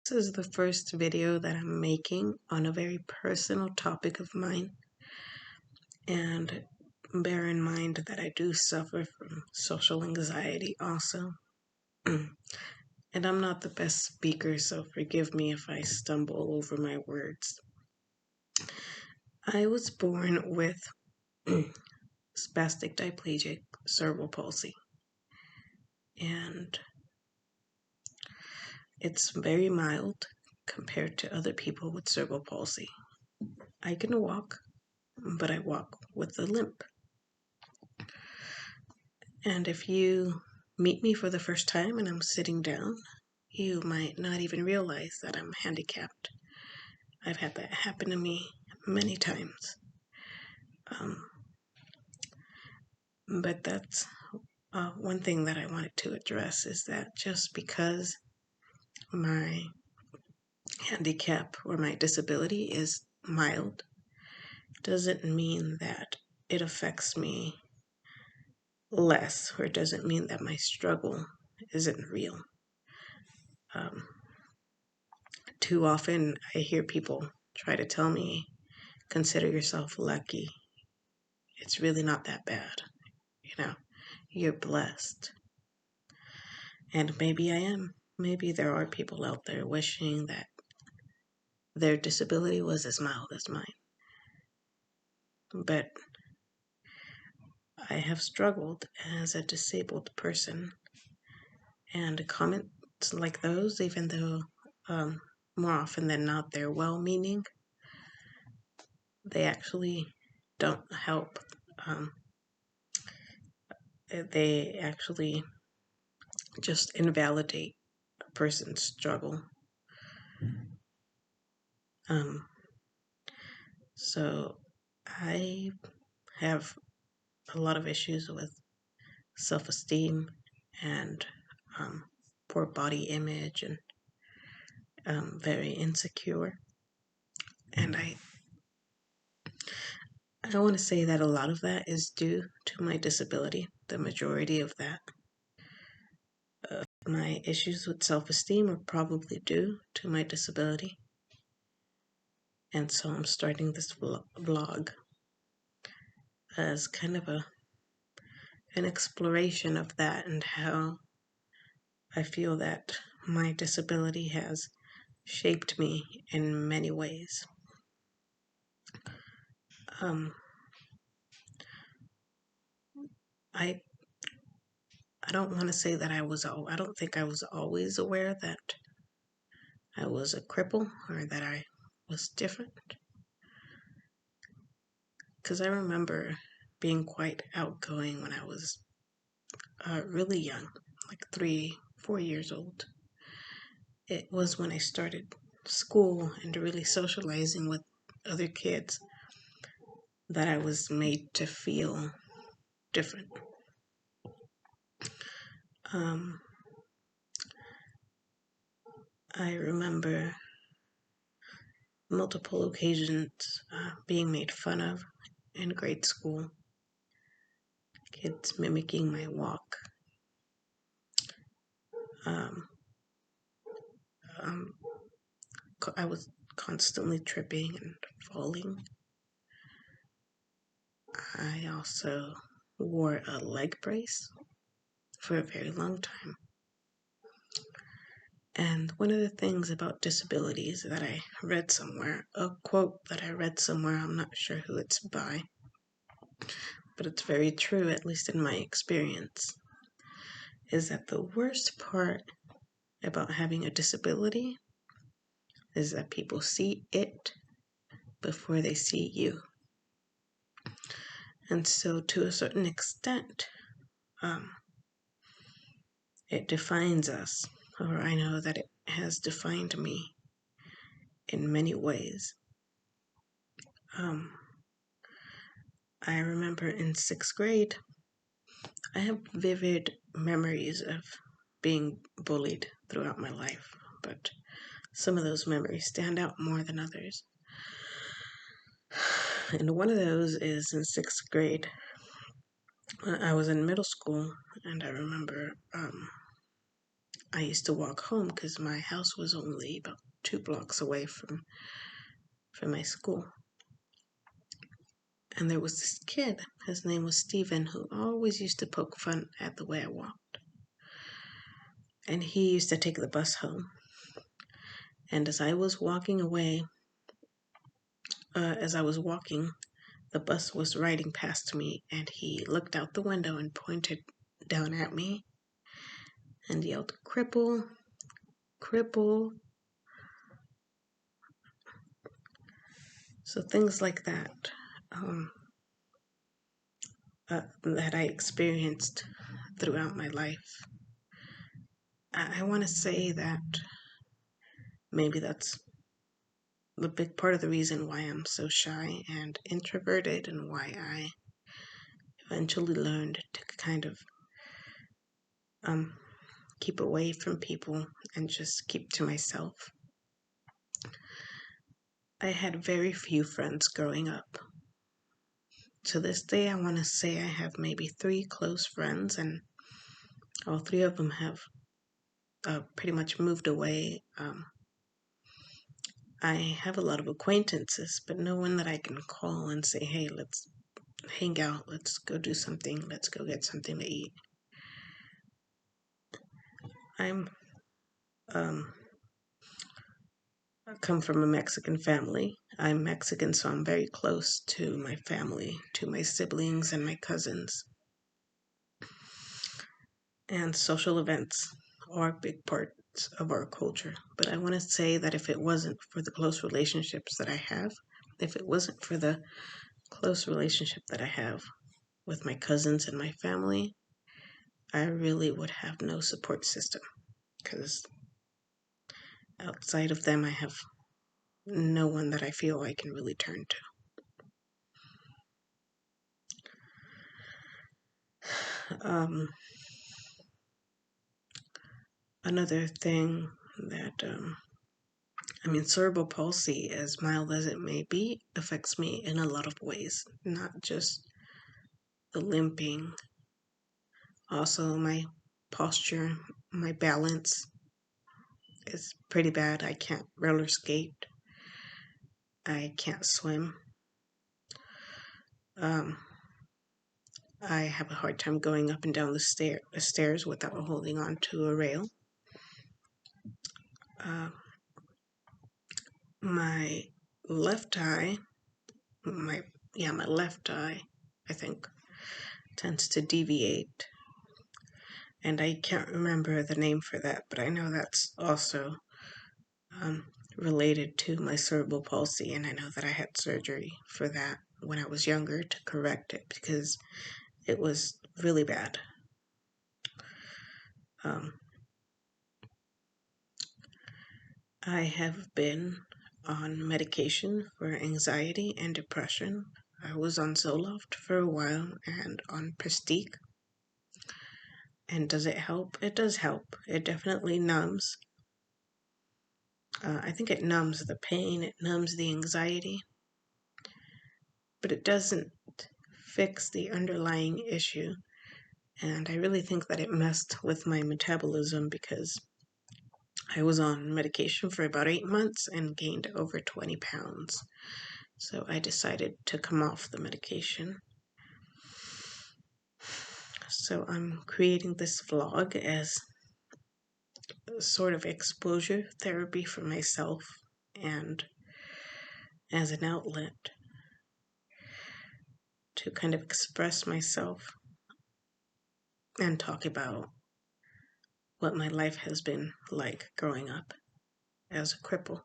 This is the first video that I'm making on a very personal topic of mine. And bear in mind that I do suffer from social anxiety also. And I'm not the best speaker, so forgive me if I stumble over my words. I was born with spastic diplegic cerebral palsy. And it's very mild compared to other people with cerebral palsy. I can walk, but I walk with a limp. And if you meet me for the first time and I'm sitting down, you might not even realize that I'm handicapped. I've had that happen to me many times. But that's one thing that I wanted to address, is that just because my handicap or my disability is mild doesn't mean that it affects me less, or doesn't mean that my struggle isn't real. Too often I hear people try to tell me, consider yourself lucky. It's really not that bad. You're blessed. And maybe I am. Maybe there are people out there wishing that their disability was as mild as mine. But I have struggled as a disabled person, and comments like those, even though more often than not they're well-meaning, they actually don't help. They actually just invalidate a person's struggle. So I have a lot of issues with self-esteem and poor body image, and very insecure. And I want to say that a lot of that is due to my disability, the majority of that. My issues with self-esteem are probably due to my disability. And so I'm starting this vlog as kind of an exploration of that, and how I feel that my disability has shaped me in many ways. I don't want to say that I don't think I was always aware that I was a cripple or that I was different. Because I remember being quite outgoing when I was really young, like 3-4 years old. It was when I started school and really socializing with other kids that I was made to feel different. I remember multiple occasions being made fun of in grade school, kids mimicking my walk. I was constantly tripping and falling. I also wore a leg brace for a very long time. And one of the things about disabilities that I read somewhere, a quote that I read somewhere, I'm not sure who it's by, but it's very true, at least in my experience, is that the worst part about having a disability is that people see it before they see you. And so to a certain extent, it defines us, or I know that it has defined me in many ways. I remember in 6th grade, I have vivid memories of being bullied throughout my life, but some of those memories stand out more than others. And one of those is in 6th grade. I was in middle school, and I remember I used to walk home because my house was only about 2 blocks away from my school. And there was this kid, his name was Steven, who always used to poke fun at the way I walked. And he used to take the bus home. And as I was walking, the bus was riding past me, and he looked out the window and pointed down at me and yelled, "Cripple, cripple." So things like that, that I experienced throughout my life. I want to say that maybe that's a big part of the reason why I'm so shy and introverted, and why I eventually learned to kind of keep away from people and just keep to myself. I had very few friends growing up. To this day, I want to say I have maybe 3 close friends, and all 3 of them have pretty much moved away. I have a lot of acquaintances, but no one that I can call and say, "Hey, let's hang out, let's go do something, let's go get something to eat." I'm I come from a Mexican family. I'm Mexican, so I'm very close to my family, to my siblings and my cousins. And social events are big parts of our culture. But I want to say that if it wasn't for the close relationships that I have, if it wasn't for the close relationship that I have with my cousins and my family, I really would have no support system, because outside of them, I have no one that I feel I can really turn to. Another thing that, cerebral palsy, as mild as it may be, affects me in a lot of ways, not just the limping, also my posture, my balance is pretty bad. I can't roller skate. I can't swim. I have a hard time going up and down the stairs without holding on to a rail. My left eye, my left eye, I think, tends to deviate. And I can't remember the name for that, but I know that's also related to my cerebral palsy, and I know that I had surgery for that when I was younger to correct it, because it was really bad. I have been on medication for anxiety and depression. I was on Zoloft for a while and on Prestique. And does it help? It does help. It definitely numbs. I think it numbs the pain, it numbs the anxiety, but it doesn't fix the underlying issue. And I really think that it messed with my metabolism, because I was on medication for about 8 months and gained over 20 pounds. So I decided to come off the medication. So I'm creating this vlog as a sort of exposure therapy for myself, and as an outlet to kind of express myself and talk about what my life has been like growing up as a cripple.